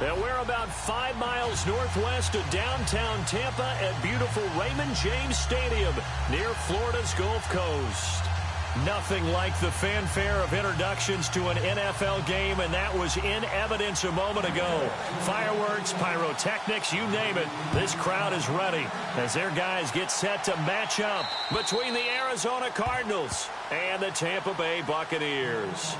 And we're about 5 miles northwest of downtown Tampa at beautiful Raymond James Stadium near Florida's Gulf Coast. Nothing like the fanfare of introductions to an NFL game, and that was in evidence a moment ago. Fireworks, pyrotechnics, you name it. This crowd is ready as their guys get set to match up between the Arizona Cardinals and the Tampa Bay Buccaneers.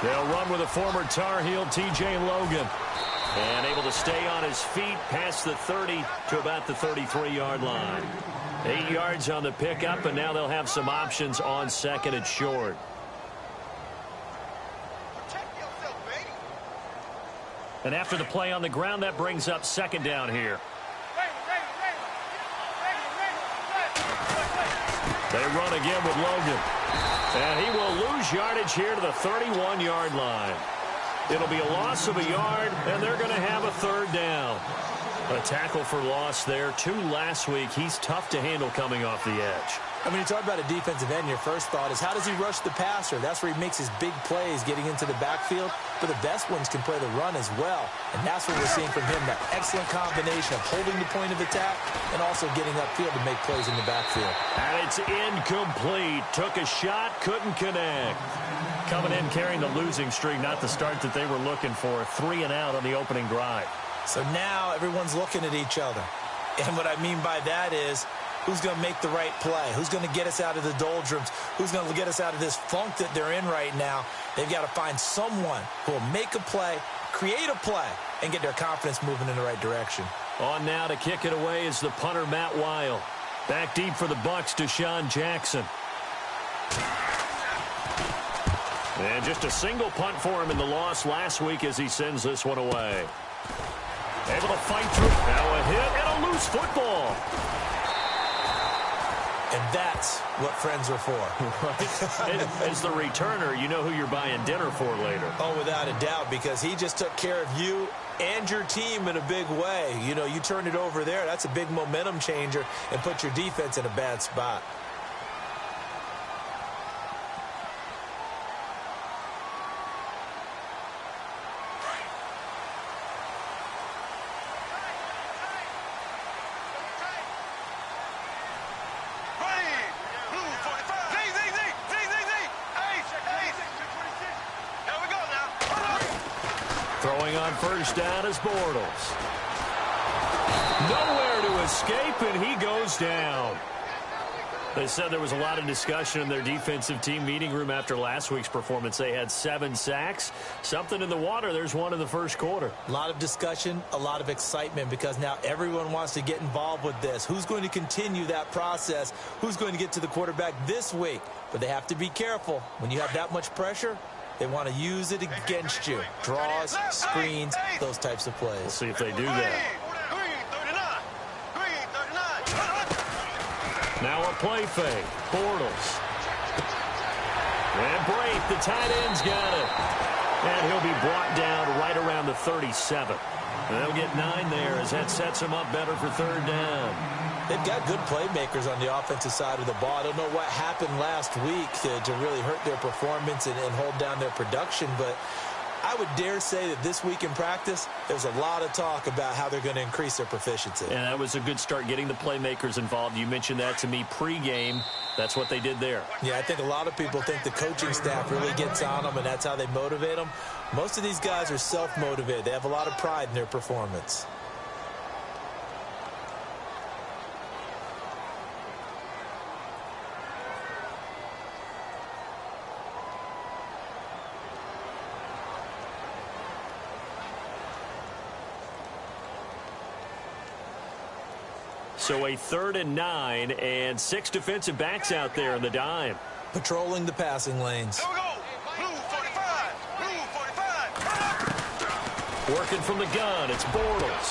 They'll run with a former Tar Heel, T.J. Logan. And able to stay on his feet past the 30 to about the 33-yard line. 8 yards on the pickup, and now they'll have some options on second and short. And after the play on the ground, that brings up second down here. They run again with Logan. And he will lose yardage here to the 31-yard line. It'll be a loss of a yard, and they're going to have a third down. A tackle for loss there. 2 last week. He's tough to handle coming off the edge. And when you talk about a defensive end, your first thought is how does he rush the passer? That's where he makes his big plays getting into the backfield. But the best ones can play the run as well. And that's what we're seeing from him, that excellent combination of holding the point of attack and also getting upfield to make plays in the backfield. And it's incomplete. Took a shot, couldn't connect. Coming in carrying the losing streak, not the start that they were looking for. 3 and out on the opening drive. So now everyone's looking at each other. And what I mean by that is, who's going to make the right play? Who's going to get us out of the doldrums? Who's going to get us out of this funk that they're in right now? They've got to find someone who will make a play, create a play, and get their confidence moving in the right direction. On now to kick it away is the punter, Matt Weil. Back deep for the Bucs, Deshaun Jackson. And just a single punt for him in the loss last week as he sends this one away. Able to fight through. Now a hit and a loose football. And that's what friends are for. Right. As the returner, you know who you're buying dinner for later. Oh, without a doubt, because he just took care of you and your team in a big way. You know, you turn it over there, that's a big momentum changer and put your defense in a bad spot. Throwing on first down is Bortles. Nowhere to escape, and he goes down. They said there was a lot of discussion in their defensive team meeting room after last week's performance. They had 7 sacks. Something in the water. There's one in the first quarter. A lot of discussion, a lot of excitement, because now everyone wants to get involved with this. Who's going to continue that process? Who's going to get to the quarterback this week? But they have to be careful. When you have that much pressure, they want to use it against you. Draws, screens, those types of plays. We'll see if they do that. Now a play fake. Bortles. And Brate, the tight end's got it. And he'll be brought down right around the 37. And they'll get 9 there as that sets him up better for third down. They've got good playmakers on the offensive side of the ball. I don't know what happened last week to really hurt their performance and hold down their production, but I would dare say that this week in practice, there's a lot of talk about how they're going to increase their proficiency. And that was a good start, getting the playmakers involved. You mentioned that to me pregame. That's what they did there. Yeah, I think a lot of people think the coaching staff really gets on them, and that's how they motivate them. Most of these guys are self-motivated. They have a lot of pride in their performance. So a 3rd and 9 and 6 defensive backs out there in the dime. Patrolling the passing lanes. There we go. Blue 45. Blue 45. Working from the gun, it's Bortles.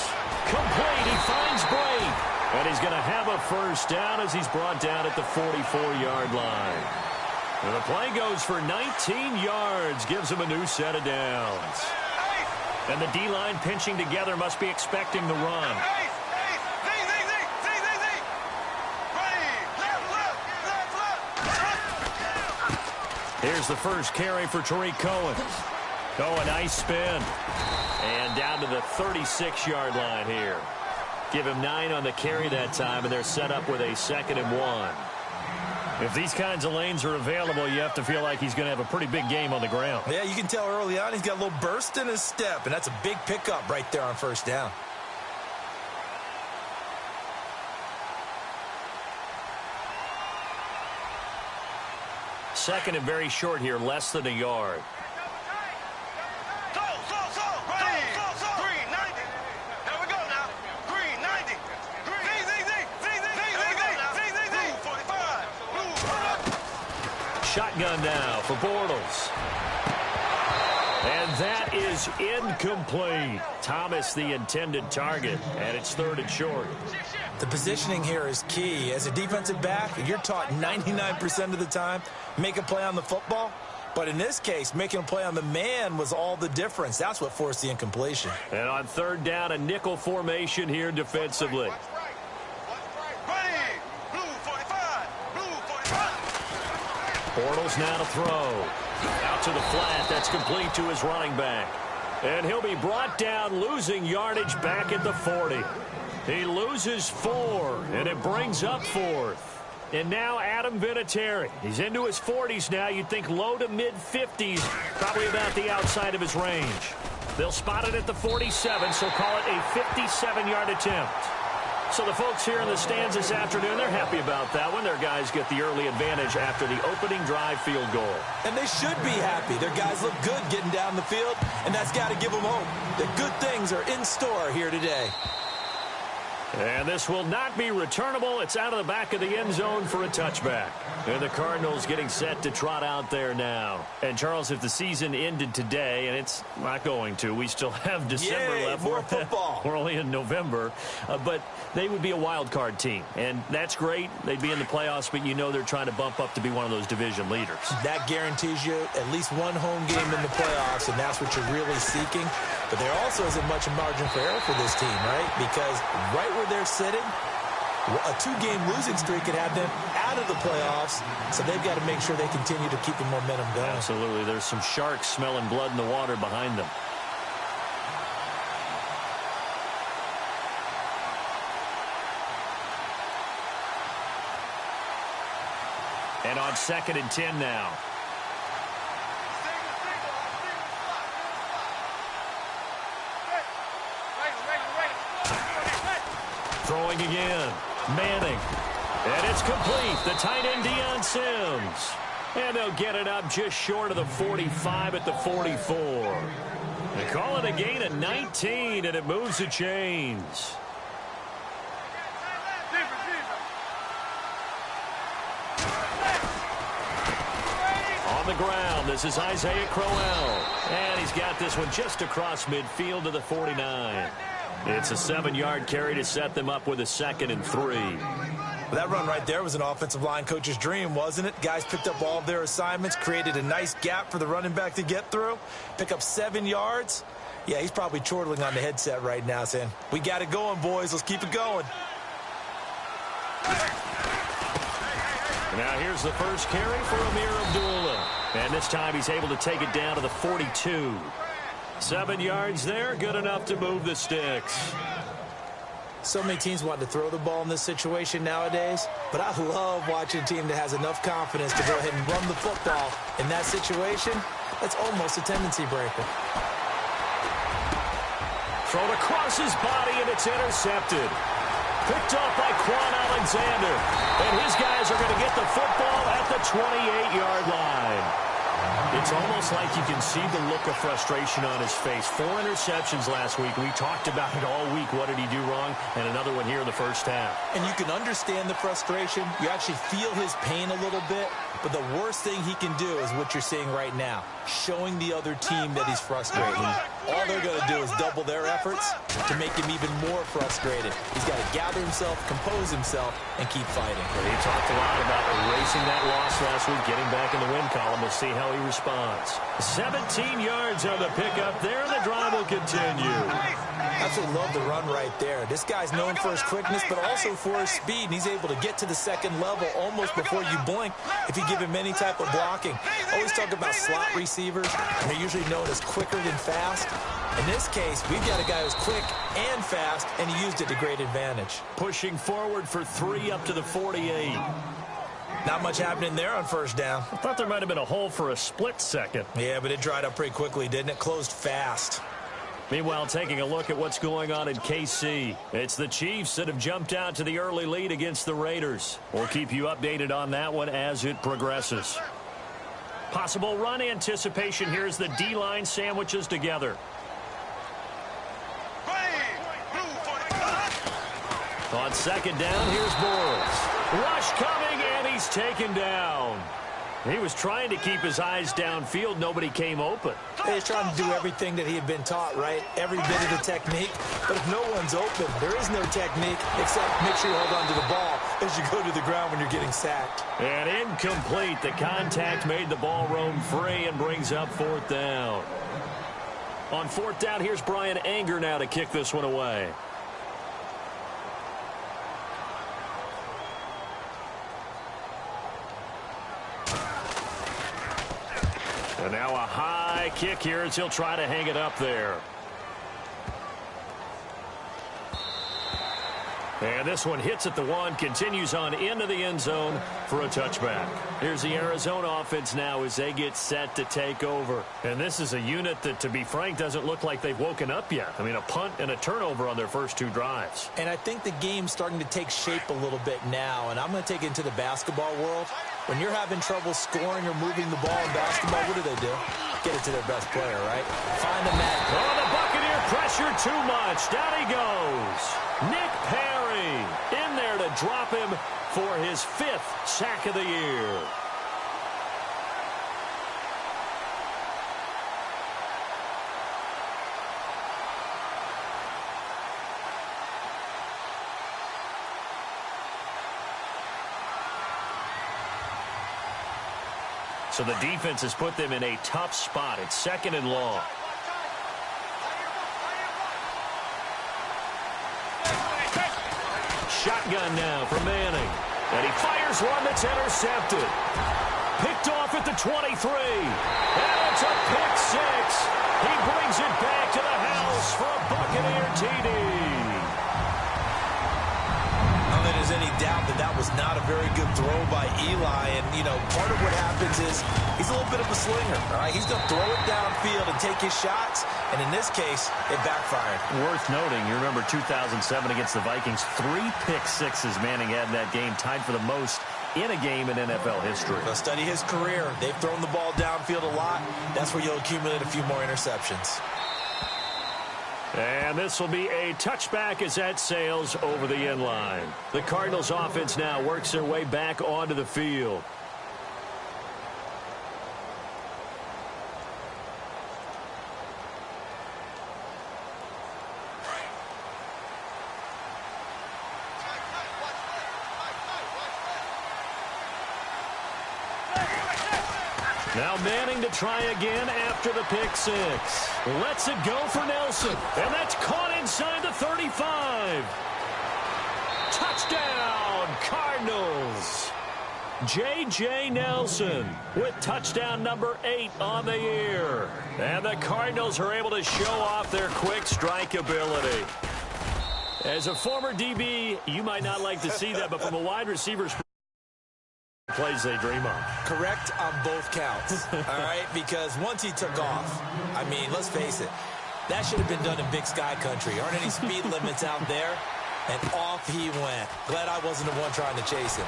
Complete, he finds Blake. And he's going to have a first down as he's brought down at the 44-yard line. And the play goes for 19 yards, gives him a new set of downs. And the D-line pinching together must be expecting the run. Here's the first carry for Tariq Cohen. Oh, a nice spin. And down to the 36-yard line here. Give him 9 on the carry that time, and they're set up with a 2nd and 1. If these kinds of lanes are available, you have to feel like he's going to have a pretty big game on the ground. Yeah, you can tell early on he's got a little burst in his step, and that's a big pickup right there on first down. Second and very short here, less than a yard. Shotgun now for Bortles. And that is incomplete. Thomas the intended target, and it's 3rd and short. The positioning here is key. As a defensive back, you're taught 99% of the time, make a play on the football. But in this case, making a play on the man was all the difference. That's what forced the incompletion. And on 3rd down, a nickel formation here defensively. Bortles now to throw. Out to the flat. That's complete to his running back. And he'll be brought down, losing yardage back at the 40. He loses 4, and it brings up 4th. And now Adam Vinatieri. He's into his 40s now. You'd think low to mid-50s, probably about the outside of his range. They'll spot it at the 47, so call it a 57-yard attempt. So the folks here in the stands this afternoon, they're happy about that one. Their guys get the early advantage after the opening drive field goal. And they should be happy. Their guys look good getting down the field, and that's got to give them hope that good things are in store here today. And this will not be returnable. It's out of the back of the end zone for a touchback. And the Cardinals getting set to trot out there now. And, Charles, if the season ended today, and it's not going to, we still have December left. More football. We're only in November. But they would be a wild card team. And that's great. They'd be in the playoffs, but you know they're trying to bump up to be one of those division leaders. That guarantees you at least one home game in the playoffs, and that's what you're really seeking. But there also isn't much margin for error for this team, right? Because right where they're sitting, a 2-game losing streak could have them out of the playoffs, so they've got to make sure they continue to keep the momentum going. Absolutely. There's some sharks smelling blood in the water behind them. And on 2nd and 10 now. Throwing again. Manning. And it's complete. The tight end, Deion Sims. And they'll get it up just short of the 45 at the 44. They call it a gain of 19, and it moves the chains. On the ground, this is Isaiah Crowell. And he's got this one just across midfield to the 49. It's a 7-yard carry to set them up with a 2nd and 3. Well, that run right there was an offensive line coach's dream, wasn't it? Guys picked up all of their assignments, created a nice gap for the running back to get through, pick up 7 yards. Yeah, he's probably chortling on the headset right now saying, we got it going, boys. Let's keep it going. Now here's the first carry for Amir Abdullah. And this time he's able to take it down to the 42. 7 yards there, good enough to move the sticks. So many teams want to throw the ball in this situation nowadays, but I love watching a team that has enough confidence to go ahead and run the football. In that situation, that's almost a tendency breaker. Thrown across his body, and it's intercepted. Picked off by Quan Alexander. And his guys are going to get the football at the 28-yard line. It's almost like you can see the look of frustration on his face. 4 interceptions last week. We talked about it all week. What did he do wrong? And another one here in the first half. And you can understand the frustration. You actually feel his pain a little bit. But the worst thing he can do is what you're seeing right now, showing the other team that he's frustrated. all they're going to do is double their efforts to make him even more frustrated. He's got to gather himself, compose himself, and keep fighting. Well, he talked a lot about erasing that loss last week, getting back in the win column. We'll see how he responds. 17 yards on the pickup there, and the drive will continue. Absolutely love the run right there. This guy's known for his quickness, but also for his speed, and he's able to get to the second level almost before you blink if you give him any type of blocking. Always talk about slot receivers, and they're usually known as quicker than fast. In this case, we've got a guy who's quick and fast, and he used it to great advantage. Pushing forward for 3 up to the 48. Not much happening there on first down. I thought there might have been a hole for a split second. Yeah, but it dried up pretty quickly, didn't it? Closed fast. Meanwhile, taking a look at what's going on in KC. It's the Chiefs that have jumped out to the early lead against the Raiders. We'll keep you updated on that one as it progresses. Possible run anticipation here as the D-line sandwiches together. On second down, here's Bortles. Rush coming, and he's taken down. He was trying to keep his eyes downfield. Nobody came open. He's trying to do everything that he had been taught, right? Every bit of the technique. But if no one's open, there is no technique except make sure you hold on to the ball as you go to the ground when you're getting sacked. And incomplete. The contact made the ball roam free and brings up fourth down. On fourth down, here's Brian Anger now to kick this one away. And now a high kick here as he'll try to hang it up there. And this one hits at the 1, continues on into the end zone for a touchback. Here's the Arizona offense now as they get set to take over. And this is a unit that, to be frank, doesn't look like they've woken up yet. I mean, a punt and a turnover on their first 2 drives. And I think the game's starting to take shape a little bit now. And I'm going to take it into the basketball world. When you're having trouble scoring or moving the ball in basketball, what do? Get it to their best player, right? Find the man. Oh, the Buccaneer pressure too much. Down he goes. Nick Perry in there to drop him for his 5th sack of the year. So the defense has put them in a tough spot. It's 2nd and long. Shotgun now for Manning. And he fires one that's intercepted. Picked off at the 23. And it's a pick 6. He brings it back to the house for a Buccaneer TD. There's any doubt that that was not a very good throw by Eli. And, you know, part of what happens is he's a little bit of a slinger. All right? He's going to throw it downfield and take his shots. And in this case, it backfired. Worth noting, you remember 2007 against the Vikings, 3 pick sixes Manning had in that game, tied for the most in a game in NFL history. Well, study his career. They've thrown the ball downfield a lot. That's where you'll accumulate a few more interceptions. And this will be a touchback as that sails over the end line. The Cardinals offense now works their way back onto the field. Now Manning to try again after the pick 6. Lets it go for Nelson. And that's caught inside the 35. Touchdown, Cardinals. J.J. Nelson with touchdown number 8 on the year. And the Cardinals are able to show off their quick strike ability. As a former DB, you might not like to see that, but from a wide receiver's plays they dream of. Correct on both counts, all right? Because once he took off, I mean, let's face it, that should have been done in Big Sky Country. Aren't any speed limits out there? And off he went. Glad I wasn't the one trying to chase him.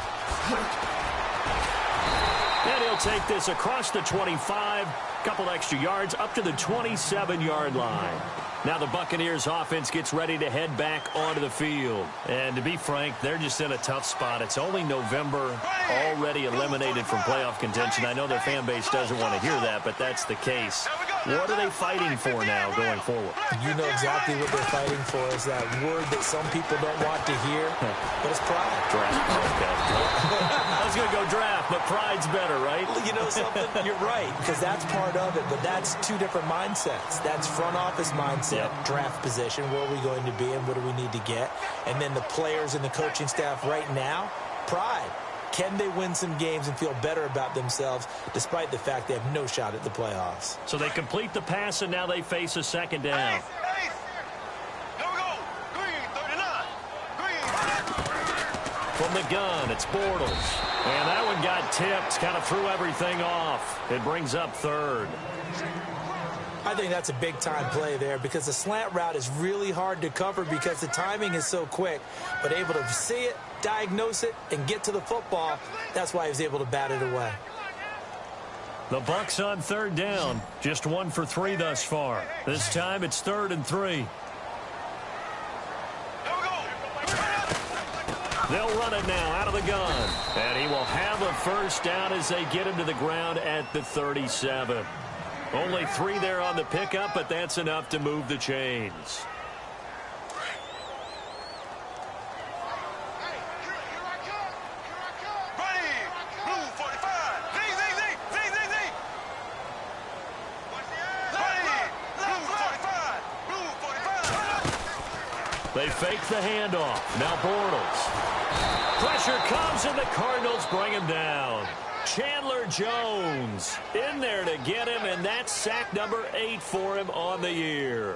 And he'll take this across the 25, couple extra yards, up to the 27-yard line. Now the Buccaneers offense gets ready to head back onto the field. And to be frank, they're just in a tough spot. It's only November, already eliminated from playoff contention. I know their fan base doesn't want to hear that, but that's the case. What are they fighting for now going forward? You know exactly what they're fighting for is that word that some people don't want to hear, but it's pride. Draft. Okay. I was going to go draft, but pride's better, right? You know something? You're right, because that's part of it, but that's two different mindsets. That's front office mindset, draft position, where are we going to be and what do we need to get? And then the players and the coaching staff right now, pride. Can they win some games and feel better about themselves despite the fact they have no shot at the playoffs? So they complete the pass, and now they face a second down. Ace. Here we go. Green, 39. Green. From the gun, it's Bortles. And that one got tipped, kind of threw everything off. It brings up third. I think that's a big-time play there because the slant route is really hard to cover because the timing is so quick. But able to see it, diagnose it, and get to the football, that's why he was able to bat it away. The Bucs on third down. Just 1 for 3 thus far. This time it's 3rd and 3. They'll run it now out of the gun. And he will have a first down as they get him to the ground at the 37. Only 3 there on the pickup, but that's enough to move the chains. They fake the handoff. Now Bortles. Pressure comes, and the Cardinals bring him down. Chandler Jones in there to get him, and that's sack number 8 for him on the year.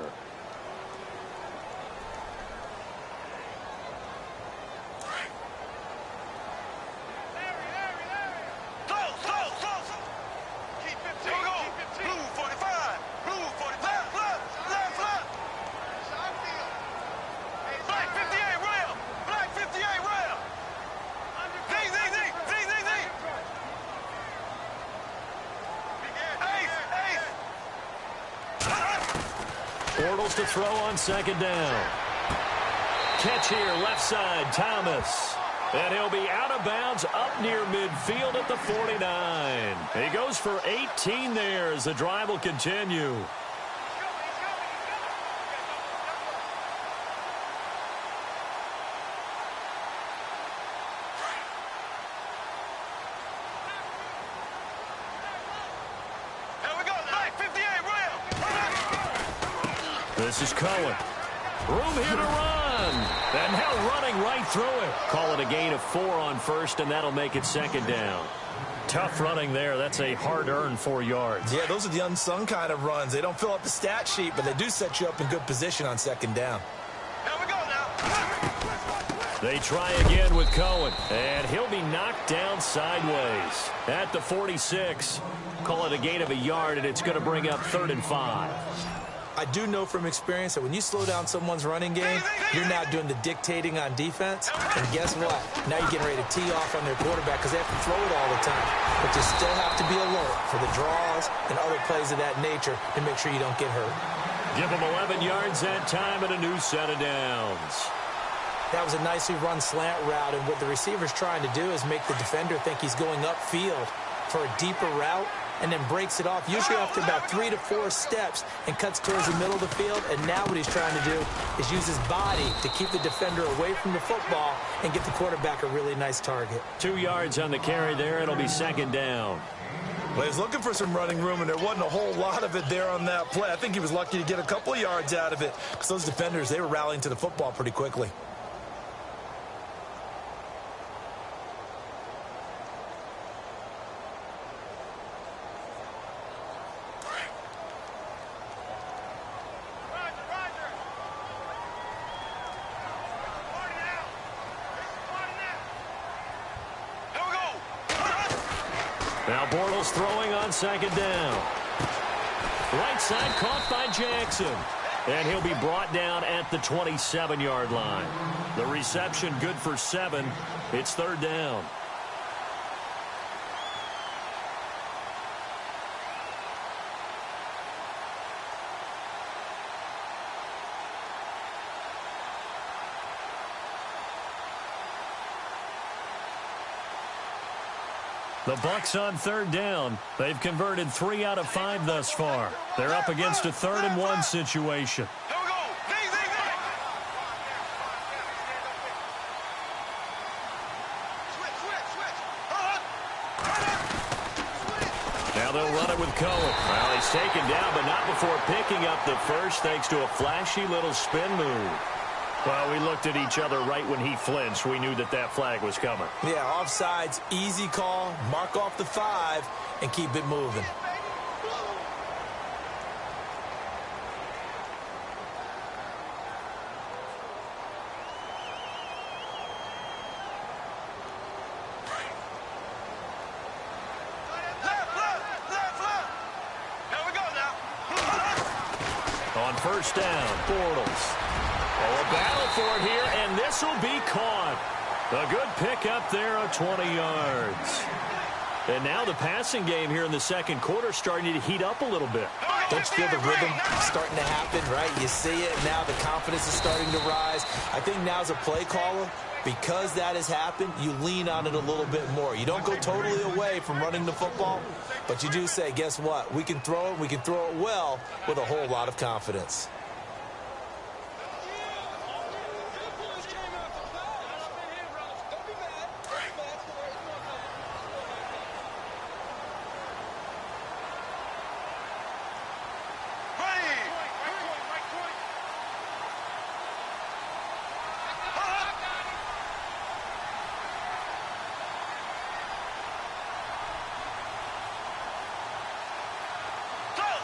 Bortles to throw on second down. Catch here, left side, Thomas. And he'll be out of bounds up near midfield at the 49. He goes for 18 there as the drive will continue. This is Cohen. Room here to run. And now running right through it. Call it a gain of 4 on first, and that'll make it second down. Tough running there. That's a hard-earned 4 yards. Yeah, those are the unsung kind of runs. They don't fill up the stat sheet, but they do set you up in good position on second down. Here we go now. They try again with Cohen, and he'll be knocked down sideways at the 46. Call it a gain of a yard, and it's going to bring up 3rd and 5. I do know from experience that when you slow down someone's running game, you're now doing the dictating on defense. And guess what? Now you're getting ready to tee off on their quarterback because they have to throw it all the time. But you still have to be alert for the draws and other plays of that nature to make sure you don't get hurt. Give them 11 yards that time and a new set of downs. That was a nicely run slant route, and what the receiver's trying to do is make the defender think he's going upfield for a deeper route, and then breaks it off, usually after about 3 to 4 steps, and cuts towards the middle of the field. And now what he's trying to do is use his body to keep the defender away from the football and get the quarterback a really nice target. 2 yards on the carry there. It'll be second down. Well, he's looking for some running room, and there wasn't a whole lot of it there on that play. I think he was lucky to get a couple of yards out of it because those defenders, they were rallying to the football pretty quickly. Now Bortles throwing on second down. Right side caught by Jackson. And he'll be brought down at the 27-yard line. The reception good for 7. It's 3rd down. The Bucs on third down. They've converted 3 out of 5 thus far. They're up against a 3rd-and-1 situation. Here we go. Zing, zing, zing. Switch. Now they'll run it with Cohen. Well, he's taken down, but not before picking up the first thanks to a flashy little spin move. Well, we looked at each other right when he flinched. We knew that that flag was coming. Yeah, offsides, easy call. Mark off the 5 and keep it moving. Left. Here we go now. On first down, Bortles. Oh, a battle for it here, and this will be caught. A good pick up there of 20 yards. And now the passing game here in the second quarter starting to heat up a little bit. Don't you feel the rhythm starting to happen, right? You see it, now the confidence is starting to rise. I think now as a play caller, because that has happened, you lean on it a little bit more. You don't go totally away from running the football, but you do say, guess what? We can throw it well with a whole lot of confidence.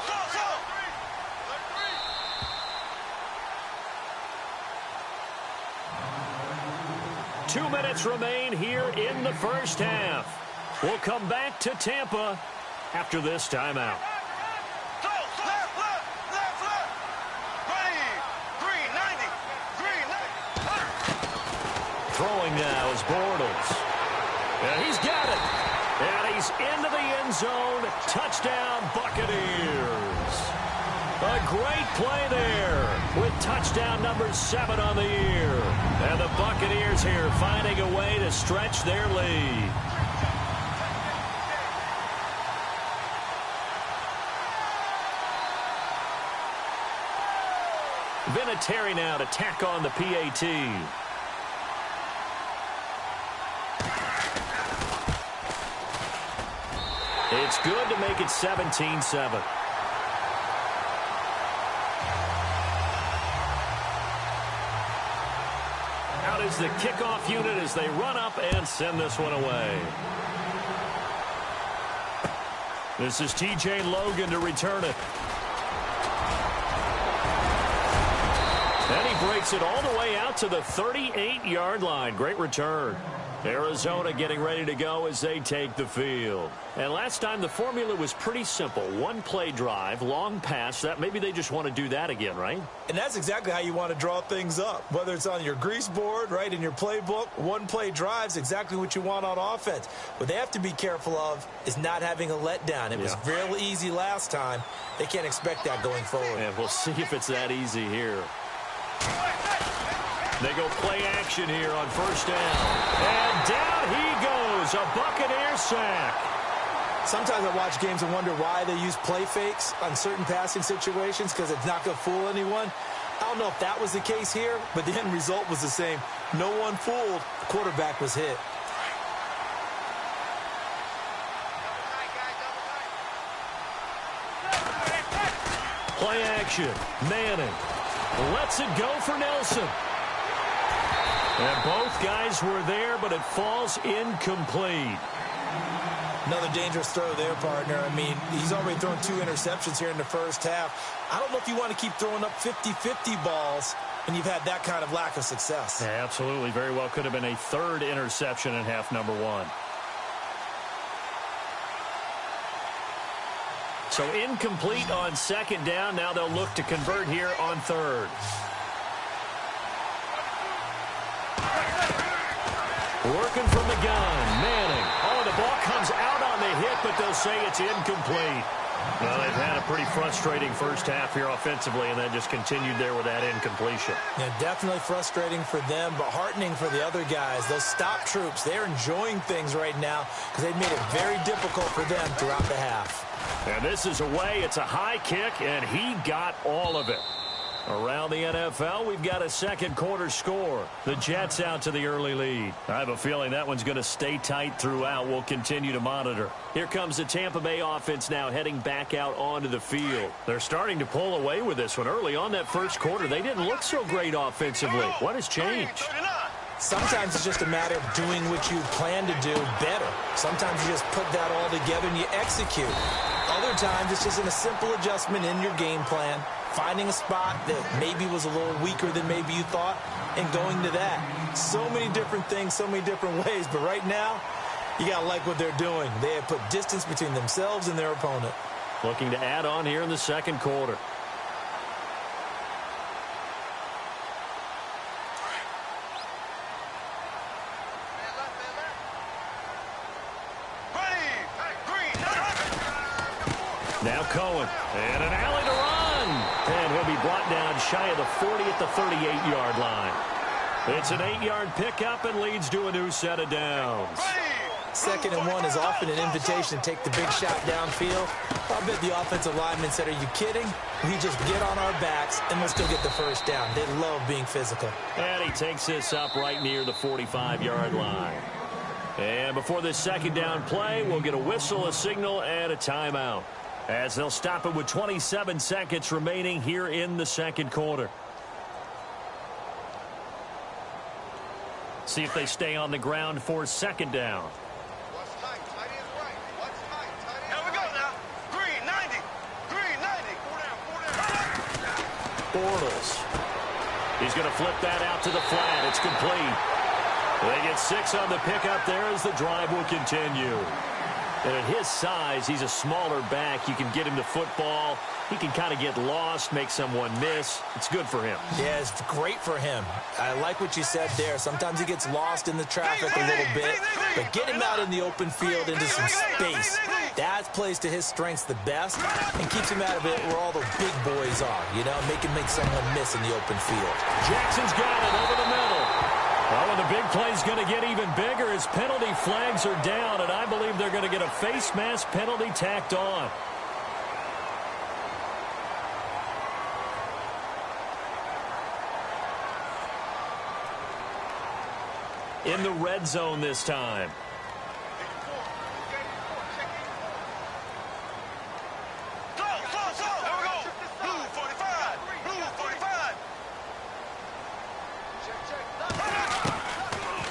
Go. 2 minutes remain here in the first half. We'll come back to Tampa after this timeout. Left. Ready. Green 90. Throwing now is Bortles. And he's got it. And he's into the end zone. Touchdown, Buccaneers. A great play there with touchdown number 7 on the year. And the Buccaneers here finding a way to stretch their lead. Vinatieri now to tack on the PAT. It's good to make it 17-7. Out is the kickoff unit as they run up and send this one away. This is T.J. Logan to return it. And he breaks it all the way out to the 38-yard line. Great return. Arizona getting ready to go as they take the field. And last time the formula was pretty simple. One play drive, long pass. That maybe they just want to do that again, right? And that's exactly how you want to draw things up. Whether it's on your grease board, right, in your playbook, one play drive's exactly what you want on offense. What they have to be careful of is not having a letdown. It was real easy last time. They can't expect that going forward. And we'll see if it's that easy here. They go play action here on first down. And down he goes. A Buccaneer sack. Sometimes I watch games and wonder why they use play fakes on certain passing situations, because it's not going to fool anyone. I don't know if that was the case here, but the end result was the same. No one fooled. The quarterback was hit. Play action. Manning lets it go for Nelson. And both guys were there, but it falls incomplete. Another dangerous throw there, partner. I mean, he's already thrown 2 interceptions here in the first half. I don't know if you want to keep throwing up 50-50 balls when you've had that kind of lack of success. Yeah, absolutely. Very well could have been a 3rd interception in half number 1. So incomplete on second down. Now they'll look to convert here on 3rd. Working from the gun, Manning. Oh, the ball comes out on the hit, but they'll say it's incomplete. Well, they've had a pretty frustrating first half here offensively, and then just continued there with that incompletion. Yeah, definitely frustrating for them, but heartening for the other guys. Those stop troops, they're enjoying things right now because they've made it very difficult for them throughout the half. And this is away. It's a high kick, and he got all of it. Around the NFL, we've got a second quarter score. The Jets out to the early lead. I have a feeling that one's going to stay tight throughout. We'll continue to monitor. Here comes the Tampa Bay offense now heading back out onto the field. They're starting to pull away with this one. Early on that first quarter, they didn't look so great offensively. What has changed? Sometimes it's just a matter of doing what you plan to do better. Sometimes you just put that all together and you execute. Other times it's just a simple adjustment in your game plan, finding a spot that maybe was a little weaker than maybe you thought, and going to that. So many different things, so many different ways, but right now, you got to like what they're doing. They have put distance between themselves and their opponent. Looking to add on here in the second quarter. Now Cohen, and an alley to run. And he'll be brought down shy of the 40 at the 38-yard line. It's an 8-yard pickup and leads to a new set of downs. 2nd and 1 is often an invitation to take the big shot downfield. I bet the offensive lineman said, are you kidding? We just get on our backs and let's go get the first down. They love being physical. And he takes this up right near the 45-yard line. And before this second down play, we'll get a whistle, a signal, and a timeout, as they'll stop it with 27 seconds remaining here in the second quarter. See if they stay on the ground for second down. What's tight? Tight is right. What's tight? Tight is here we go now. Green 90. Green 90. Four down. Bortles. He's going to flip that out to the flat. It's complete. They get 6 on the pickup there as the drive will continue. And at his size, he's a smaller back. You can get him to football. He can kind of get lost, make someone miss. It's good for him. Yeah, it's great for him. I like what you said there. Sometimes he gets lost in the traffic a little bit, but get him out in the open field into some space. That plays to his strengths the best and keeps him out of it where all the big boys are, you know, make someone miss in the open field. Jackson's got it over the middle. Well, and the big play's going to get even bigger as penalty flags are down, and I believe they're going to get a face mask penalty tacked on. In the red zone this time.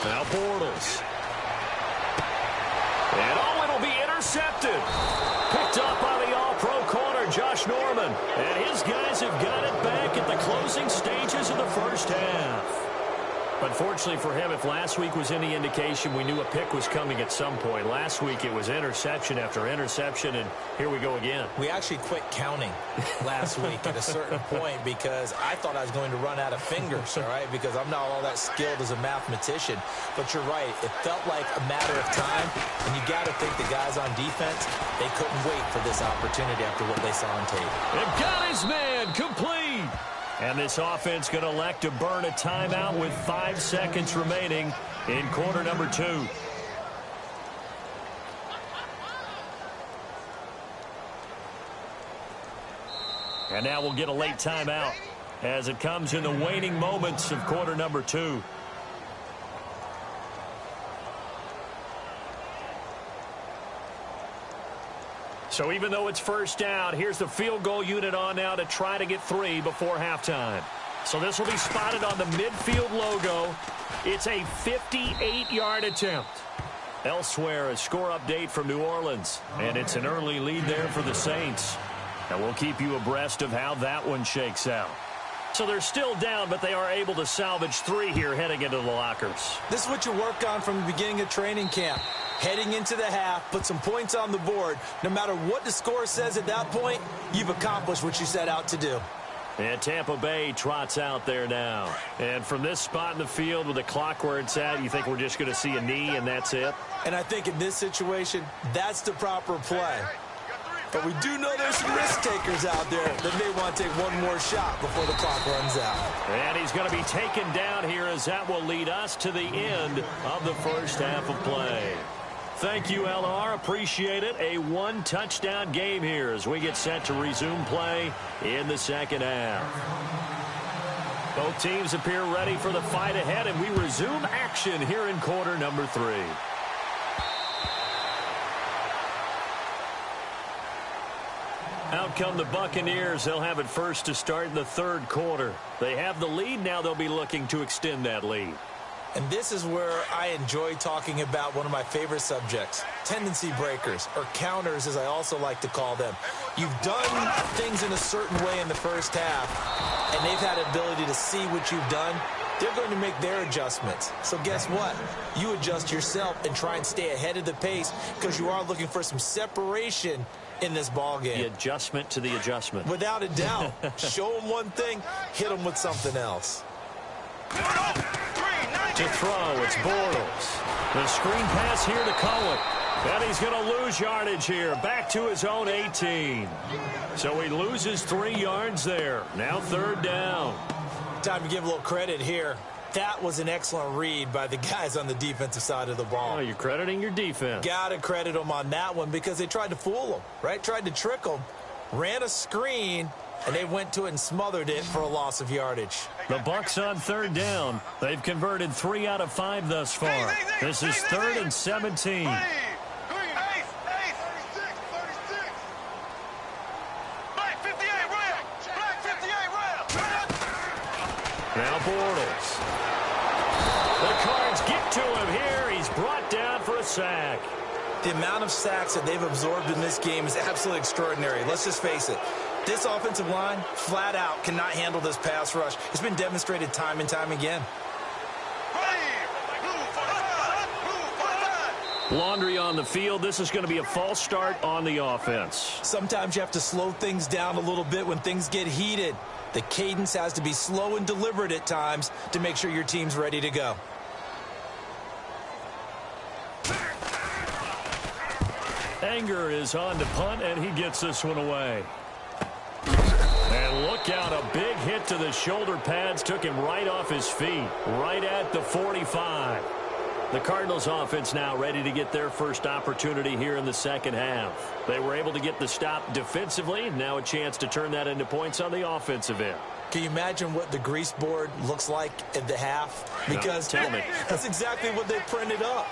Now Bortles. And it'll be intercepted. Picked up by the all-pro corner, Josh Norman. And his guys have got it back at the closing stages of the first half. Unfortunately for him, if last week was any indication, we knew a pick was coming at some point. Last week it was interception after interception, and here we go again. We actually quit counting last week at a certain point because I thought I was going to run out of fingers, all right, because I'm not all that skilled as a mathematician. But you're right. It felt like a matter of time, and you got to think the guys on defense, they couldn't wait for this opportunity after what they saw on tape. They've got his man complete. And this offense going to elect to burn a timeout with 5 seconds remaining in quarter number 2. And now we'll get a late timeout as it comes in the waning moments of quarter number 2. So even though it's first down, here's the field goal unit on now to try to get 3 before halftime. So this will be spotted on the midfield logo. It's a 58-yard attempt. Elsewhere, a score update from New Orleans. And it's an early lead there for the Saints. And we'll keep you abreast of how that one shakes out. So they're still down, but they are able to salvage 3 here heading into the lockers. This is what you work on from the beginning of training camp. Heading into the half, put some points on the board. No matter what the score says at that point, you've accomplished what you set out to do. And Tampa Bay trots out there now. And from this spot in the field with the clock where it's at, you think we're just going to see a knee and that's it? And I think in this situation, that's the proper play. But we do know there's some risk takers out there that may want to take one more shot before the clock runs out. And he's going to be taken down here as that will lead us to the end of the first half of play. Thank you, LR. Appreciate it. A one-touchdown game here as we get set to resume play in the second half. Both teams appear ready for the fight ahead, and we resume action here in quarter number 3. Out come the Buccaneers. They'll have it first to start in the third quarter. They have the lead. Now they'll be looking to extend that lead. And this is where I enjoy talking about one of my favorite subjects, tendency breakers, or counters as I also like to call them. You've done things in a certain way in the first half, and they've had the ability to see what you've done. They're going to make their adjustments. So guess what? You adjust yourself and try and stay ahead of the pace because you are looking for some separation in this ball game. The adjustment to the adjustment. Without a doubt. Show them one thing, hit them with something else. To throw, it's Bortles. The screen pass here to Cohen. And he's going to lose yardage here. Back to his own 18. So he loses 3 yards there. Now third down. Time to give a little credit here. That was an excellent read by the guys on the defensive side of the ball. Oh, you're crediting your defense. Got to credit them on that one because they tried to fool them, right? Tried to trick them. Ran a screen, and they went to it and smothered it for a loss of yardage. The Bucs on third down. They've converted 3 out of 5 thus far. This is 3rd and 17. Now Bortles. The Cards get to him here. He's brought down for a sack. The amount of sacks that they've absorbed in this game is absolutely extraordinary. Let's just face it. This offensive line, flat out, cannot handle this pass rush. It's been demonstrated time and time again. Laundry on the field. This is going to be a false start on the offense. Sometimes you have to slow things down a little bit when things get heated. The cadence has to be slow and deliberate at times to make sure your team's ready to go. Anger is on to punt, and he gets this one away. And look out, a big hit to the shoulder pads took him right off his feet, right at the 45. The Cardinals offense now ready to get their first opportunity here in the second half. They were able to get the stop defensively. Now a chance to turn that into points on the offensive end. Can you imagine what the grease board looks like at the half? Because no, tell me. That's exactly what they printed up.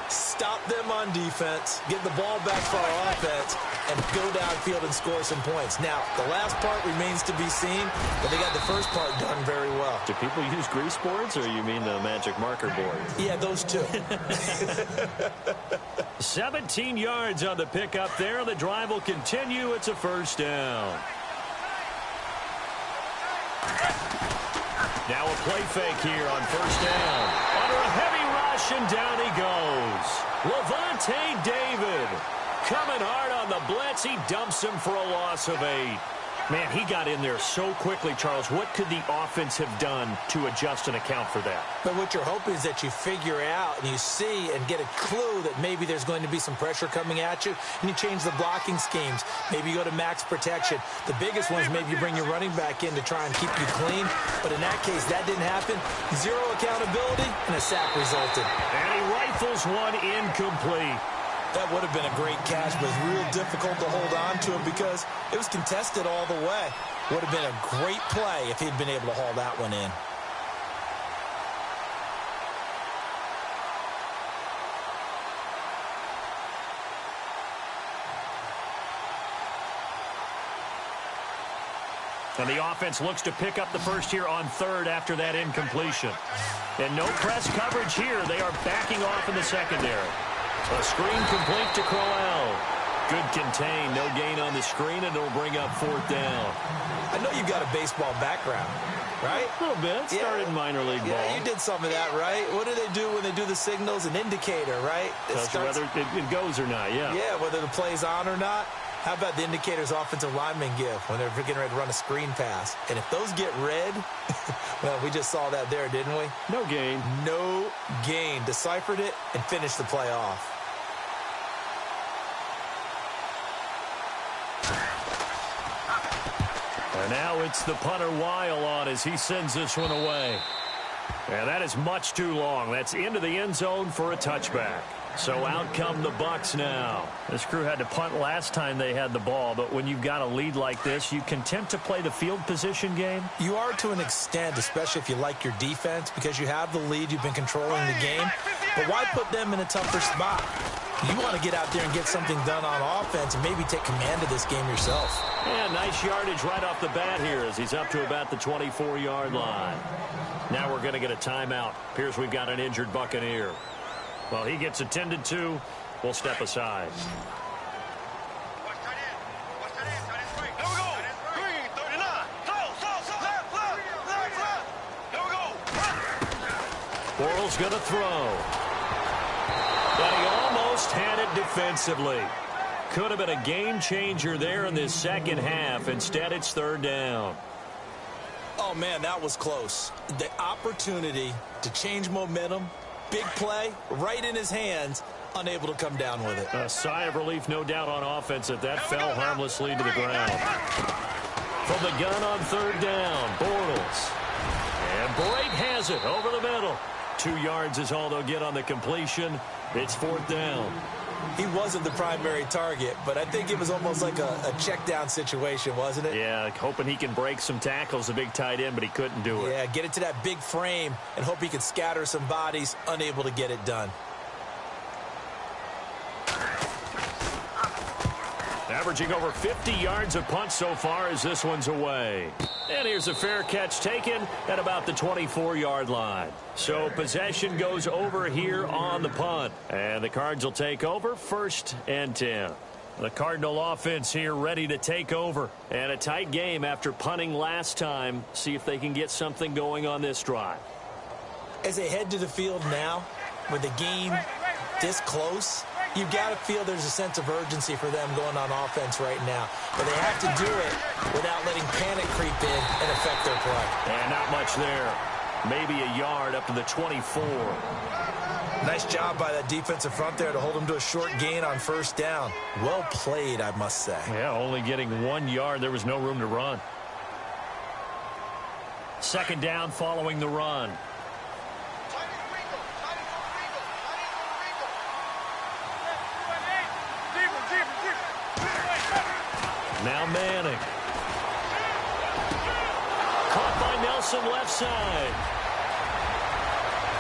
Stop them on defense, get the ball back for our offense, and go downfield and score some points. Now, the last part remains to be seen, but they got the first part done very well. Do people use grease boards, or you mean the magic marker board? Yeah, those two. 17 yards on the pickup there. The drive will continue. It's a first down. Now a play fake here on first down. Under a heavy rush, and down he goes. Levante David coming hard on the blitz. He dumps him for a loss of 8. Man, he got in there so quickly, Charles. What could the offense have done to adjust and account for that? But what you're hoping is that you figure out and you see and get a clue that maybe there's going to be some pressure coming at you, and you change the blocking schemes. Maybe you go to max protection. The biggest one is maybe you bring your running back in to try and keep you clean. But in that case, that didn't happen. 0 accountability, and a sack resulted. And he rifles one incomplete. That would have been a great catch, but it was real difficult to hold on to him because it was contested all the way. Would have been a great play if he'd been able to haul that one in. And the offense looks to pick up the first here on third after that incompletion. And no press coverage here. They are backing off in the secondary. A screen complete to Crowell. Good contain. No gain on the screen, and it'll bring up fourth down. I know you've got a baseball background, right? A little bit. Started in minor league ball. Yeah, you did some of that, right? What do they do when they do the signals? An indicator, right? Tells you whether it goes or not, yeah. Yeah, whether the play's on or not. How about the indicators offensive linemen give when they're getting ready to run a screen pass? And if those get red, well, we just saw that there, didn't we? No gain. No gain. Deciphered it and finished the play off. And now it's the punter Weil on as he sends this one away. And that is much too long. That's into the end zone for a touchback. So out come the Bucs now. This crew had to punt last time they had the ball, but when you've got a lead like this, you content to play the field position game? You are to an extent, especially if you like your defense, because you have the lead, you've been controlling the game. But why put them in a tougher spot? You want to get out there and get something done on offense and maybe take command of this game yourself. Yeah, nice yardage right off the bat here as he's up to about the 24-yard line. Now we're going to get a timeout. Appears we've got an injured Buccaneer. Well, he gets attended to. We'll step aside. Bortles going to throw. But he almost had it defensively. Could have been a game changer there in this second half. Instead, it's third down. Oh, man, that was close. The opportunity to change momentum, big play, right in his hands, unable to come down with it. A sigh of relief, no doubt, on offense that fell harmlessly to the ground. From the gun on third down, Bortles. And Brake has it over the middle. 2 yards is all they'll get on the completion. It's fourth down. He wasn't the primary target, but I think it was almost like a check down situation, wasn't it? Yeah, hoping he can break some tackles, a big tight end, but he couldn't do it. Yeah, get it to that big frame and hope he could scatter some bodies, unable to get it done. Averaging over 50 yards of punt so far as this one's away. And here's a fair catch taken at about the 24-yard line. So possession goes over here on the punt. And the Cards will take over, 1st and 10. The Cardinal offense here ready to take over. And a tight game after punting last time. See if they can get something going on this drive. As they head to the field now, with the game this close, you've got to feel there's a sense of urgency for them going on offense right now. But they have to do it without letting panic creep in and affect their play. And not much there. Maybe a yard up to the 24. Nice job by that defensive front there to hold them to a short gain on first down. Well played, I must say. Yeah, only getting 1 yard. There was no room to run. Second down following the run. Now Manning. Caught by Nelson left side.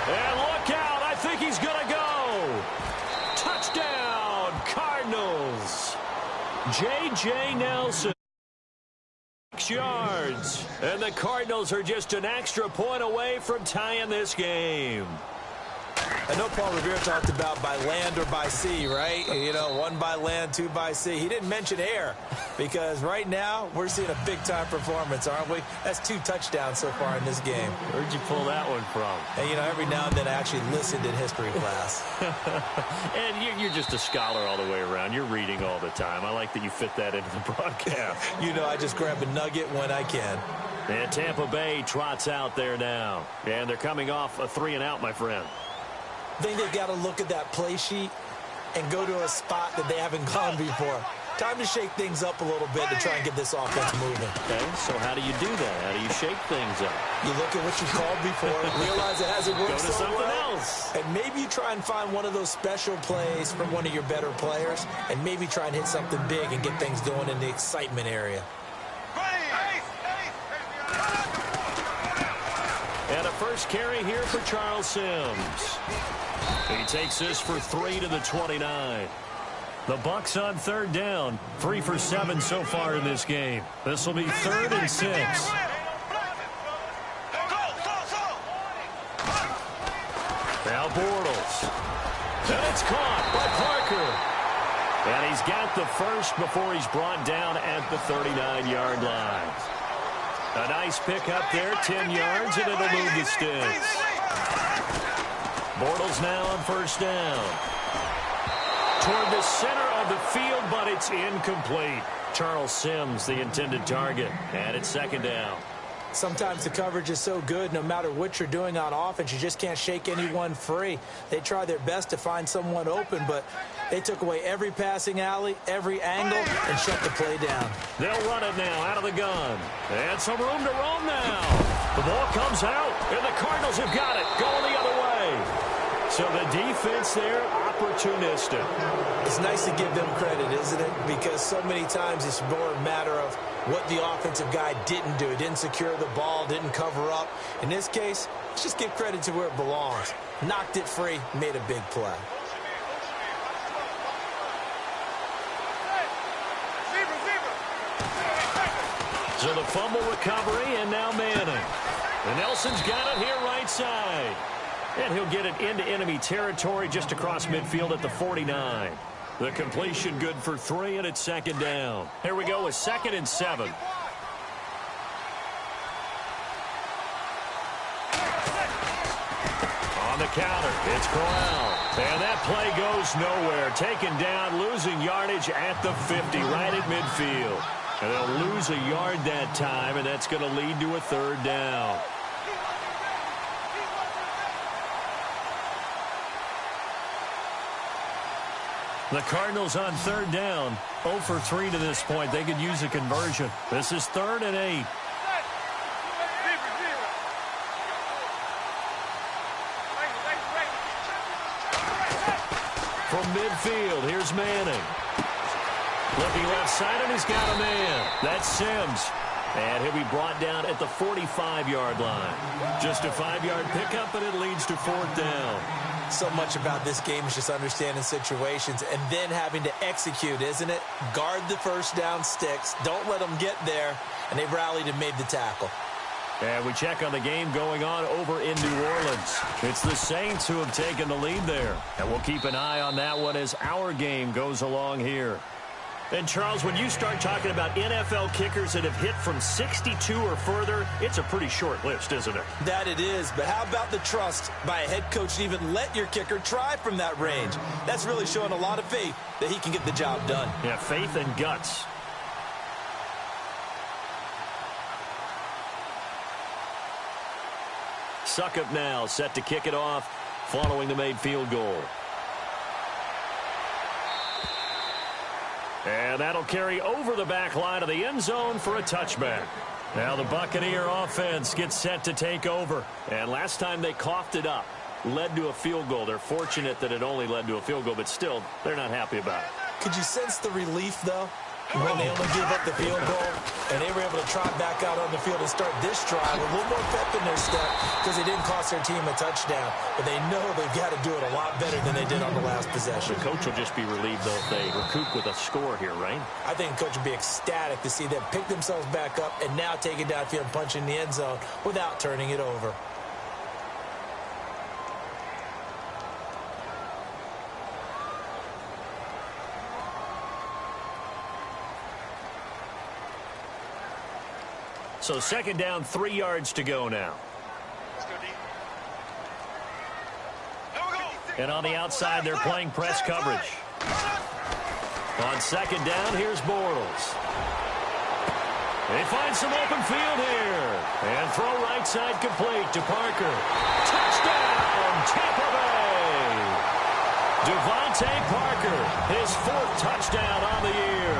And look out. I think he's going to go. Touchdown, Cardinals. J.J. Nelson. 6 yards. And the Cardinals are just an extra point away from tying this game. I know Paul Revere talked about by land or by sea, right? You know, 1 by land, 2 by sea. He didn't mention air because right now we're seeing a big-time performance, aren't we? That's 2 touchdowns so far in this game. Where'd you pull that one from? And, you know, every now and then I actually listened in history class. And you're just a scholar all the way around. You're reading all the time. I like that you fit that into the broadcast. You know, I just grab a nugget when I can. And Tampa Bay trots out there now. And they're coming off a 3-and-out, my friend. I think they've got to look at that play sheet and go to a spot that they haven't gone before. Time to shake things up a little bit to try and get this offense moving. Okay, so how do you do that? How do you shake things up? You look at what you called before, realize it hasn't worked Go to so something well, else. and maybe you try and find one of those special plays from one of your better players, and maybe try and hit something big and get things going in the excitement area. And a first carry here for Charles Sims. He takes this for 3 to the 29. The Bucs on third down. 3 for 7 so far in this game. This will be 3rd and 6. Now Bortles. And it's caught by Parker. And he's got the first before he's brought down at the 39-yard line. A nice pick up there, 10 yards, and it'll move the sticks. Bortles now on first down. Toward the center of the field, but it's incomplete. Charles Sims, the intended target, and it's second down. Sometimes the coverage is so good, no matter what you're doing on offense, you just can't shake anyone free. They try their best to find someone open, but they took away every passing alley, every angle, and shut the play down. They'll run it now out of the gun. And some room to roam now. The ball comes out, and the Cardinals have got it, going the other way. So the defense there, opportunistic. It's nice to give them credit, isn't it? Because so many times it's more a matter of what the offensive guy didn't do. Didn't secure the ball, didn't cover up. In this case, let's just give credit to where it belongs. Knocked it free, made a big play. So the fumble recovery, and now Manning. And Nelson's got it here right side. And he'll get it into enemy territory just across midfield at the 49. The completion good for 3, and it's 2nd down. Here we go with 2nd and 7. On the counter, it's Corral. And that play goes nowhere. Taken down, losing yardage at the 50, right at midfield. And they'll lose a yard that time, and that's going to lead to a 3rd down. The Cardinals on 3rd down, 0 for 3 to this point. They could use a conversion. This is 3rd and 8. From midfield, here's Manning. Looking left side, and he's got a man. That's Sims. And he'll be brought down at the 45-yard line. Just a 5-yard pickup, and it leads to 4th down. So much about this game is just understanding situations and then having to execute, isn't it? Guard the first down sticks. Don't let them get there. And they rallied and made the tackle. And we check on the game going on over in New Orleans. It's the Saints who have taken the lead there. And we'll keep an eye on that one as our game goes along here. And, Charles, when you start talking about NFL kickers that have hit from 62 or further, it's a pretty short list, isn't it? That it is, but how about the trust by a head coach to even let your kicker try from that range? That's really showing a lot of faith that he can get the job done. Yeah, faith and guts. Suckup now, set to kick it off following the made field goal. And that'll carry over the back line of the end zone for a touchback. Now the Buccaneer offense gets set to take over. And last time they coughed it up, led to a field goal. They're fortunate that it only led to a field goal, but still, they're not happy about it. Could you sense the relief, though? When they only give up the field goal, and they were able to trot back out on the field and start this drive with a little more pep in their step because they didn't cost their team a touchdown. But they know they've got to do it a lot better than they did on the last possession. The coach will just be relieved, though, if they recoup with a score here, right? I think the coach will be ecstatic to see them pick themselves back up and now take it downfield and punch in the end zone without turning it over. So 2nd down, 3 yards to go now. And on the outside, they're playing press coverage. On 2nd down, here's Bortles. They find some open field here. And throw right side complete to Parker. Touchdown, Tampa Bay! Devontae Parker, his 4th touchdown on the year.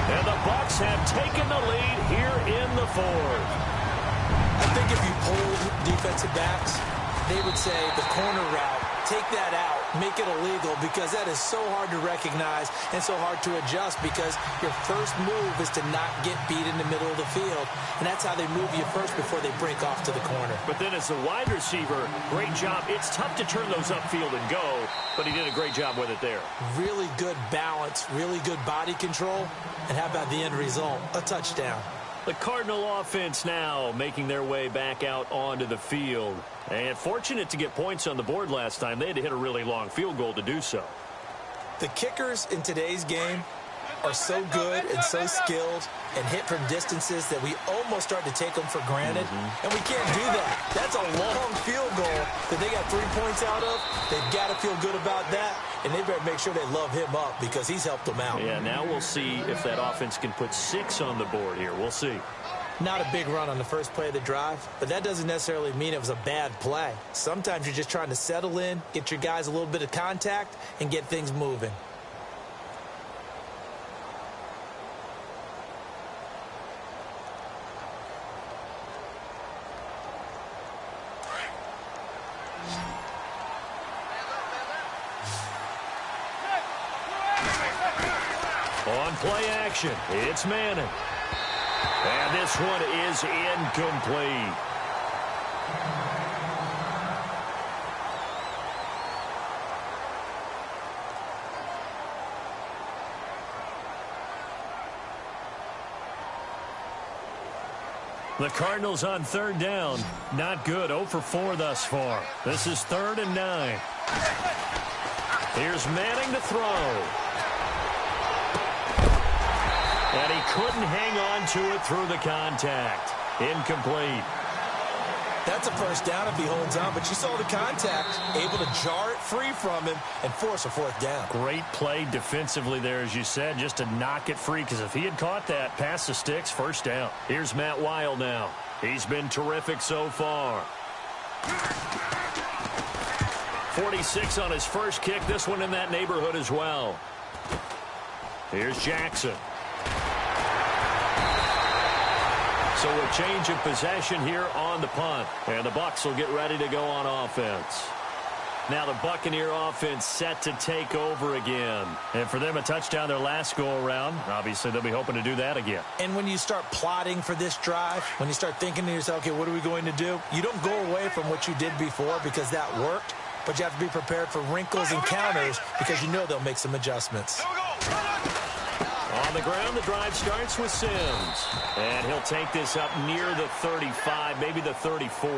And the Bucs have taken the lead here in the 4th. I think if you polled defensive backs, they would say the corner route, take that out, make it illegal, because that is so hard to recognize and so hard to adjust because your first move is to not get beat in the middle of the field. And that's how they move you first before they break off to the corner. But then as the wide receiver, great job. It's tough to turn those upfield and go, but he did a great job with it there. Really good balance, really good body control. And how about the end result? A touchdown. The Cardinal offense now making their way back out onto the field. And fortunate to get points on the board last time. They had to hit a really long field goal to do so. The kickers in today's game are so good and so skilled and hit from distances that we almost start to take them for granted. And we can't do that. That's a long field goal that they got 3 points out of. They've got to feel good about that. And they better make sure they love him up because he's helped them out. Yeah, now we'll see if that offense can put 6 on the board here. We'll see. Not a big run on the first play of the drive, but that doesn't necessarily mean it was a bad play. Sometimes you're just trying to settle in, get your guys a little bit of contact, and get things moving. On play action, it's Manning. And this one is incomplete. The Cardinals on third down. Not good. 0 for 4 thus far. This is 3rd and 9. Here's Manning to throw. And he couldn't hang on to it through the contact. Incomplete. That's a first down if he holds on, but you saw the contact, able to jar it free from him and force a 4th down. Great play defensively there, as you said, just to knock it free, because if he had caught that, past the sticks, first down. Here's Matt Weil now. He's been terrific so far. 46 on his first kick. This one in that neighborhood as well. Here's Jackson. So a change of possession here on the punt. And the Bucs will get ready to go on offense. Now the Buccaneer offense set to take over again. And for them, a touchdown their last go-around. Obviously, they'll be hoping to do that again. And when you start plotting for this drive, when you start thinking to yourself, okay, what are we going to do? You don't go away from what you did before because that worked. But you have to be prepared for wrinkles and counters because you know they'll make some adjustments. On the ground, the drive starts with Sims. And he'll take this up near the 35, maybe the 34.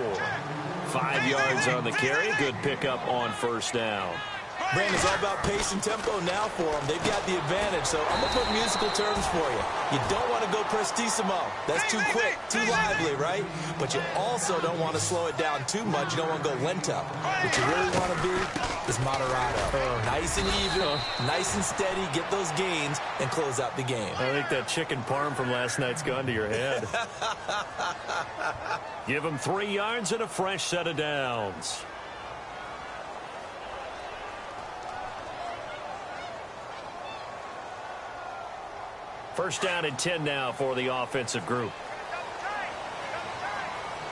5 yards on the carry. Good pickup on first down. Brandon, it's all about pace and tempo now for them. They've got the advantage, so I'm going to put musical terms for you. You don't want to go prestissimo. That's too quick, too lively, right? But you also don't want to slow it down too much. You don't want to go lento. What you really want to be is moderato. Nice and even, nice and steady, get those gains, and close out the game. I think that chicken parm from last night's gone to your head. Give him 3 yards and a fresh set of downs. First down and 10 now for the offensive group.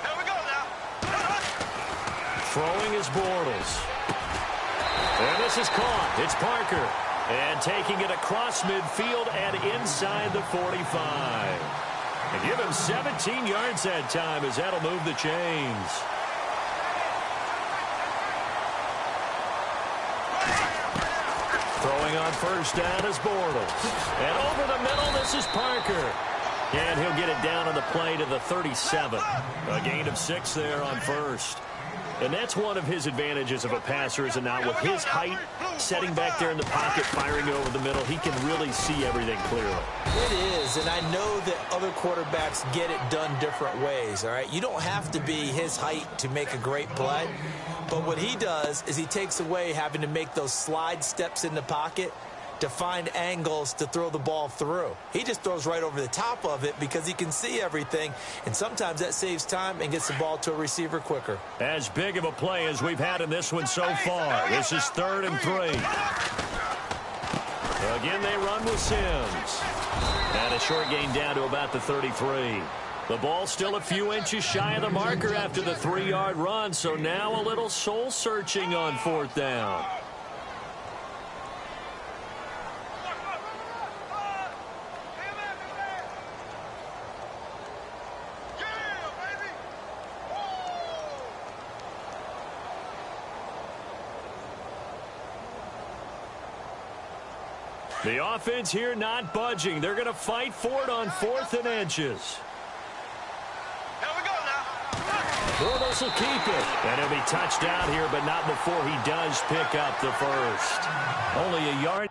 Here we go now. Throwing is Bortles. And this is caught. It's Parker. And taking it across midfield and inside the 45. And give him 17 yards that time as that'll move the chains. Throwing on first down is Bortles. And over the middle, this is Parker. And he'll get it down on the play to the 37. A gain of 6 there on first. And that's one of his advantages of a passer, is it not? With his height, setting back there in the pocket, firing it over the middle, he can really see everything clearly. It is, and I know that other quarterbacks get it done different ways, all right? You don't have to be his height to make a great play. But what he does is he takes away having to make those slide steps in the pocket to find angles to throw the ball through. He just throws right over the top of it because he can see everything, and sometimes that saves time and gets the ball to a receiver quicker. As big of a play as we've had in this one so far. This is 3rd and 3. Again, they run with Sims. And a short gain down to about the 33. The ball still a few inches shy of the marker after the 3-yard run, so now a little soul-searching on 4th down. The offense here not budging. They're going to fight for it on 4th and inches. Here we go now. Bortles will keep it. And he'll be touched down here, but not before he does pick up the first. Only a yard.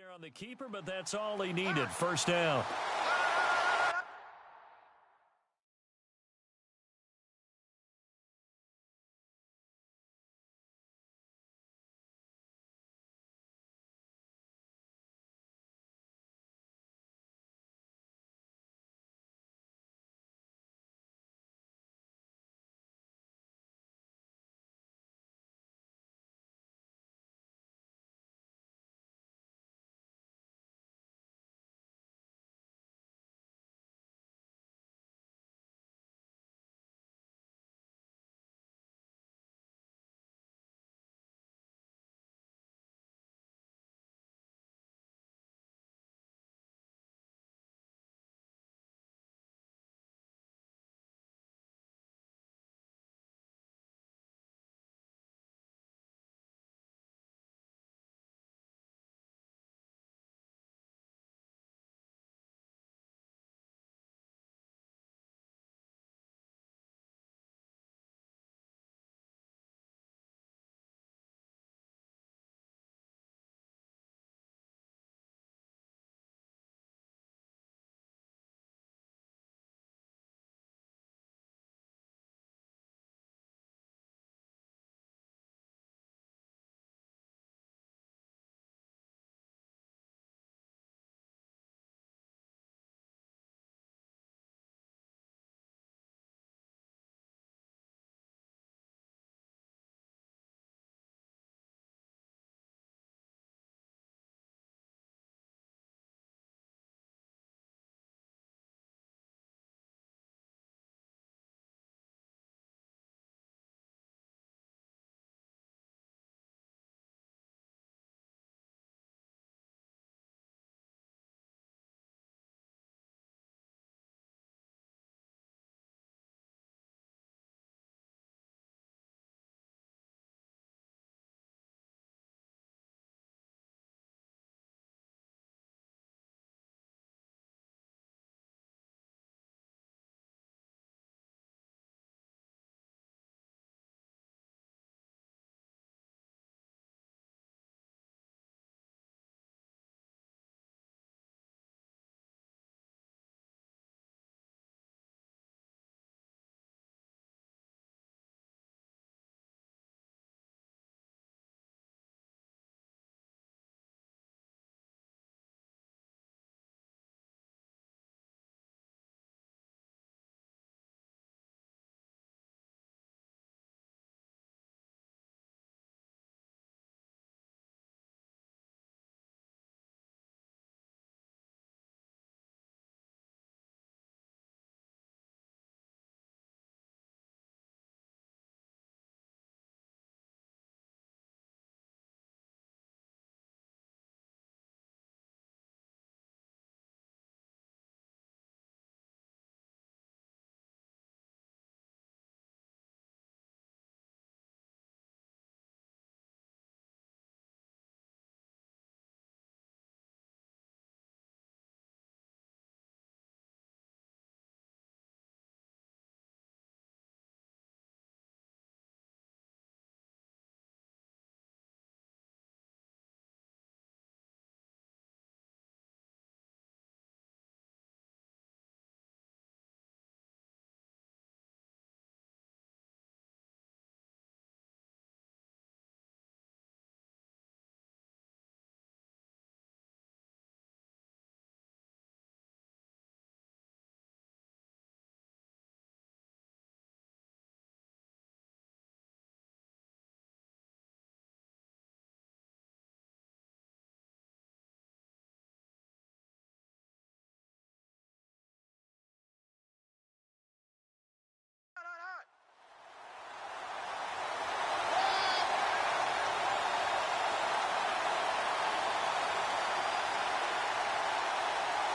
there on the keeper, but that's all he needed. First down.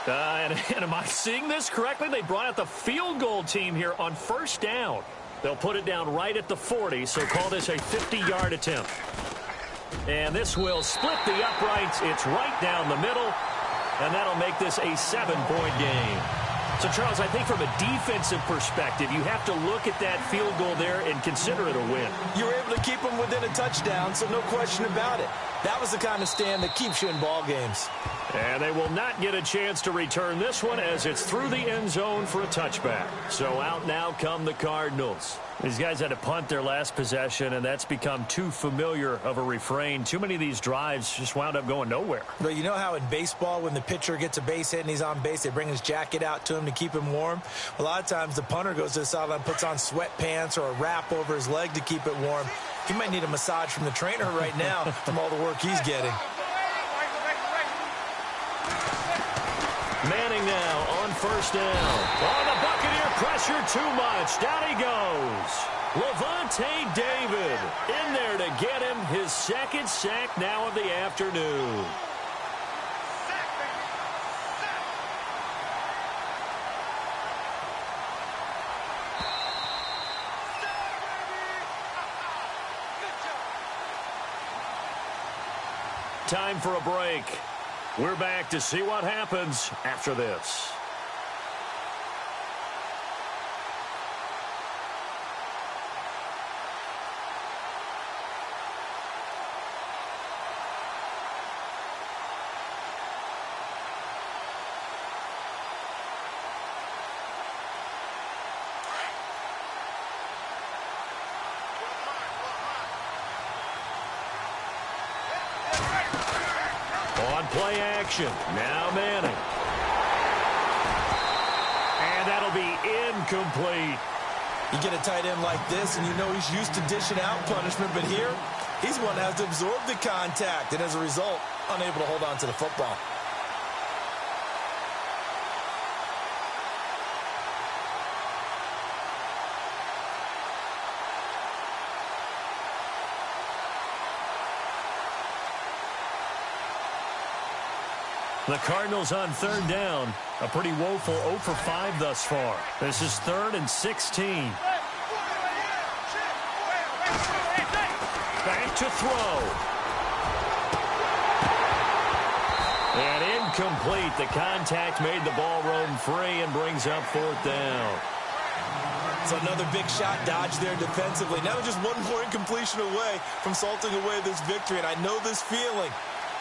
And am I seeing this correctly? They brought out the field goal team here on first down. They'll put it down right at the 40, so call this a 50-yard attempt. And this will split the uprights. It's right down the middle, and that'll make this a 7-point game. So, Charles, I think from a defensive perspective, you have to look at that field goal there and consider it a win. You were able to keep them within a touchdown, so no question about it. That was the kind of stand that keeps you in ball games. And they will not get a chance to return this one as it's through the end zone for a touchback. So out now come the Cardinals. These guys had to punt their last possession, and that's become too familiar of a refrain. Too many of these drives just wound up going nowhere. But you know how in baseball, when the pitcher gets a base hit and he's on base, they bring his jacket out to him to keep him warm? A lot of times the punter goes to the sideline, puts on sweatpants or a wrap over his leg to keep it warm. He might need a massage from the trainer right now from all the work he's getting. Manning now on first down. Oh, the Buccaneer pressure too much. Down he goes. Levante David in there to get him his second sack now of the afternoon. Time for a break. We're back to see what happens after this. Play action. Now Manning. And that'll be incomplete. You get a tight end like this, and you know he's used to dishing out punishment, but here, he's one that has to absorb the contact, and as a result, unable to hold on to the football. The Cardinals on third down. A pretty woeful 0 for 5 thus far. This is 3rd and 16. Back to throw. And incomplete. The contact made the ball roam free and brings up 4th down. So another big shot dodge there defensively. Now just one more incompletion away from salting away this victory. And I know this feeling.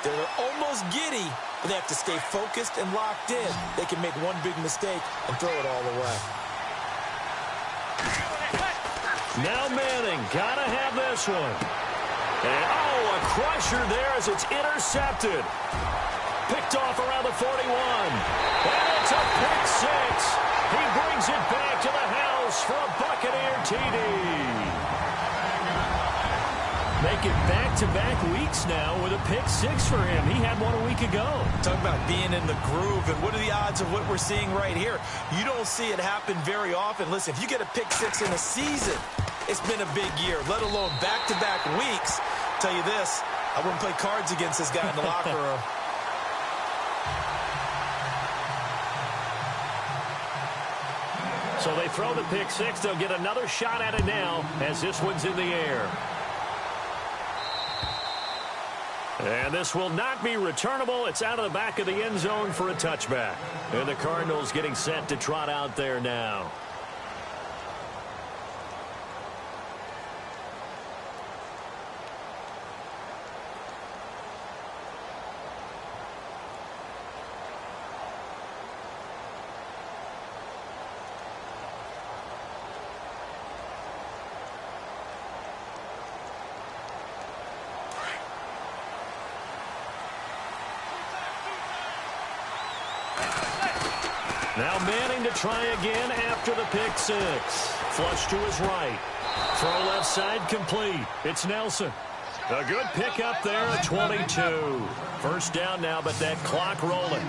They're almost giddy, but they have to stay focused and locked in. They can make one big mistake and throw it all away. Now Manning, gotta have this one. And oh, a crusher there as it's intercepted. Picked off around the 41. And it's a pick six. He brings it back to the house for a Buccaneer TD. Making back-to-back weeks now with a pick six for him. He had one a week ago. Talk about being in the groove, and what are the odds of what we're seeing right here? You don't see it happen very often. Listen, if you get a pick six in a season, it's been a big year, let alone back-to-back weeks. I'll tell you this, I wouldn't play cards against this guy in the locker room. So they throw the pick six. They'll get another shot at it now as this one's in the air. And this will not be returnable. It's out of the back of the end zone for a touchback. And the Cardinals getting set to trot out there now. Now Manning to try again after the pick six. Flush to his right. Throw left side complete. It's Nelson. A good pick up there at 22. First down now, but that clock rolling.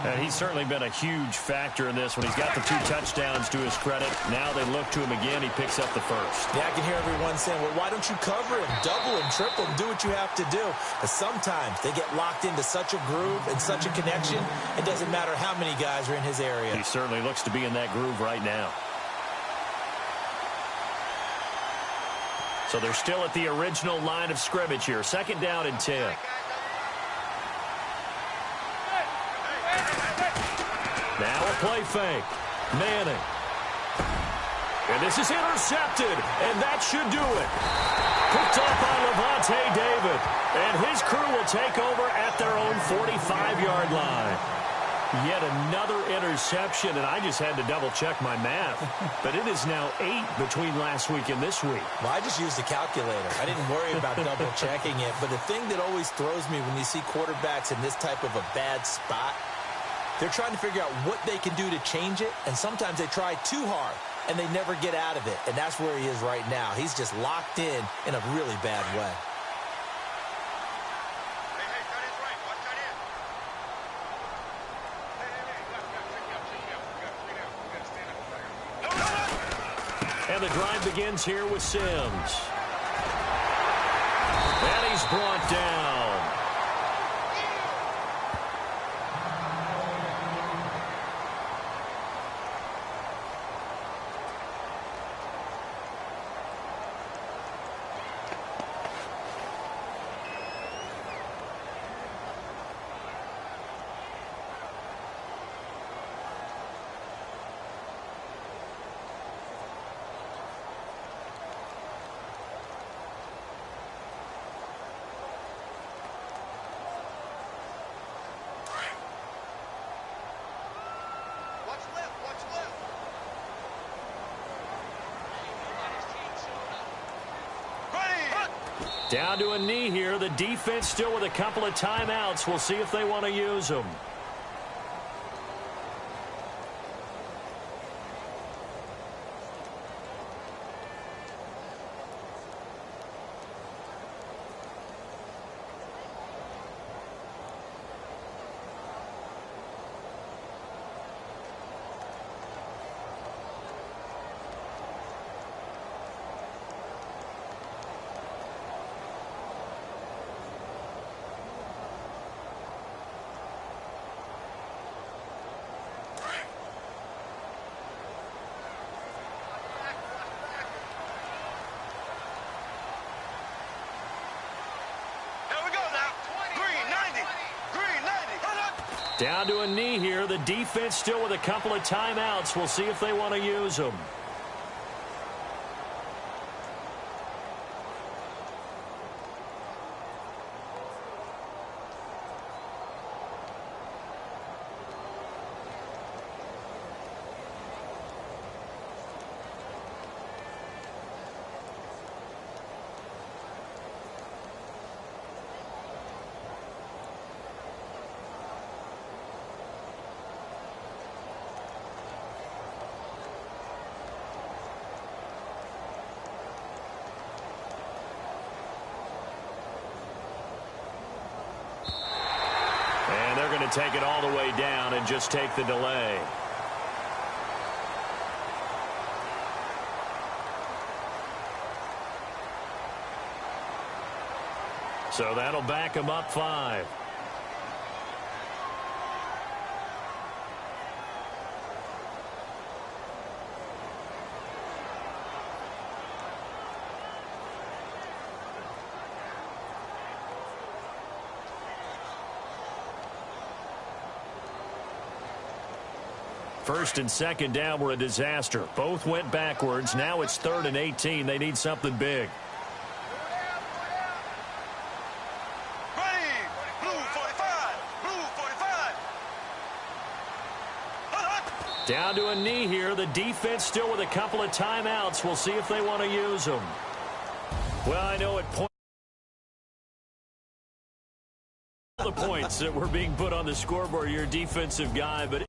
And he's certainly been a huge factor in this when he's got the 2 touchdowns to his credit. Now they look to him again. He picks up the first. Yeah, I can hear everyone saying, well, why don't you cover him, double him, triple him, do what you have to do. But sometimes they get locked into such a groove and such a connection, it doesn't matter how many guys are in his area. He certainly looks to be in that groove right now. So they're still at the original line of scrimmage here. 2nd down and 10. Now a play fake. Manning. And this is intercepted, and that should do it. Picked up by Levante David, and his crew will take over at their own 45-yard line. Yet another interception, and I just had to double-check my math. But it is now 8 between last week and this week. Well, I just used the calculator. I didn't worry about double-checking it. But the thing that always throws me when you see quarterbacks in this type of a bad spot, they're trying to figure out what they can do to change it, and sometimes they try too hard, and they never get out of it. And that's where he is right now. He's just locked in a really bad way. And the drive begins here with Sims. And he's brought down. Down to a knee here. The defense still with a couple of timeouts. We'll see if they want to use them. Down to a knee here. The defense still with a couple of timeouts. We'll see if they want to use them. To take it all the way down and just take the delay. So that'll back him up 5. First and second down were a disaster. Both went backwards. Now it's 3rd and 18. They need something big. Ready! Blue 45! Blue 45! Down to a knee here. The defense still with a couple of timeouts. We'll see if they want to use them. Well, I know it points the points that were being put on the scoreboard. Your defensive guy, but